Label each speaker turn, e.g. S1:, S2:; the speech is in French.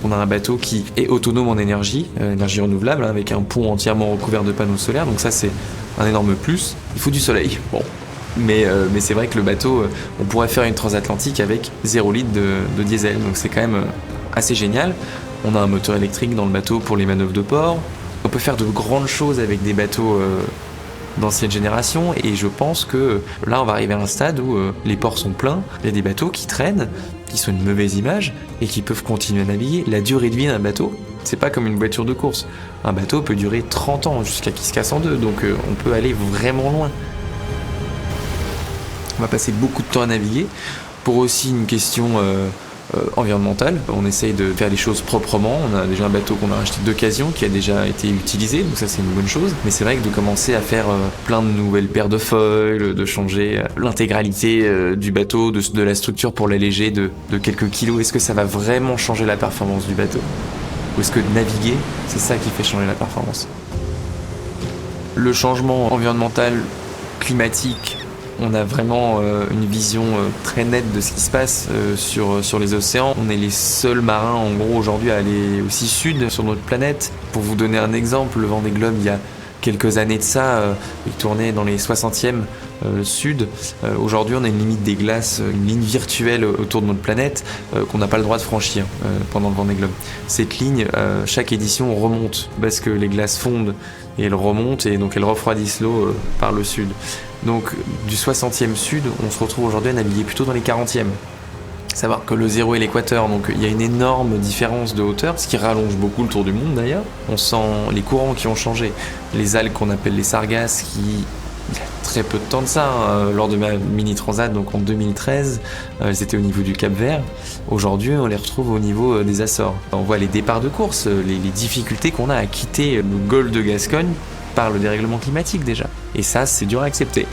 S1: qu'on a un bateau qui est autonome en énergie renouvelable, hein, avec un pont entièrement recouvert de panneaux solaires, donc ça c'est un énorme plus. Il faut du soleil, bon. Mais c'est vrai que le bateau, on pourrait faire une transatlantique avec 0 litre de diesel, donc c'est quand même assez génial. On a un moteur électrique dans le bateau pour les manœuvres de port. On peut faire de grandes choses avec des bateaux d'ancienne génération, et je pense que là on va arriver à un stade où les ports sont pleins, il y a des bateaux qui traînent, qui sont une mauvaise image et qui peuvent continuer à naviguer. La durée de vie d'un bateau, c'est pas comme une voiture de course. Un bateau peut durer 30 ans jusqu'à qu'il se casse en deux, donc on peut aller vraiment loin. On va passer beaucoup de temps à naviguer pour aussi une question environnementale. On essaye de faire les choses proprement. On a déjà un bateau qu'on a acheté d'occasion qui a déjà été utilisé, donc ça c'est une bonne chose. Mais c'est vrai que de commencer à faire plein de nouvelles paires de foils, de changer l'intégralité du bateau, de la structure pour l'alléger de quelques kilos, est-ce que ça va vraiment changer la performance du bateau? Ou est-ce que naviguer, c'est ça qui fait changer la performance? Le changement environnemental, climatique, on a vraiment une vision très nette de ce qui se passe sur les océans. On est les seuls marins, en gros, aujourd'hui à aller aussi sud sur notre planète. Pour vous donner un exemple, le Vendée Globe, il y a quelques années de ça, il tournait dans les 60e sud. Aujourd'hui, on a une limite des glaces, une ligne virtuelle autour de notre planète qu'on n'a pas le droit de franchir pendant le Vendée Globe. Cette ligne, chaque édition remonte parce que les glaces fondent et elles remontent et donc elles refroidissent l'eau par le sud. Donc du 60e sud, on se retrouve aujourd'hui à naviguer plutôt dans les 40e. Savoir que le zéro est l'équateur, donc il y a une énorme différence de hauteur, ce qui rallonge beaucoup le tour du monde d'ailleurs. On sent les courants qui ont changé, les algues qu'on appelle les sargasses, qui, il y a très peu de temps de ça, lors de ma mini-transat, donc en 2013, elles étaient au niveau du Cap-Vert. Aujourd'hui, on les retrouve au niveau des Açores. On voit les départs de course, les difficultés qu'on a à quitter le golfe de Gascogne par le dérèglement climatique déjà. Et ça, c'est dur à accepter.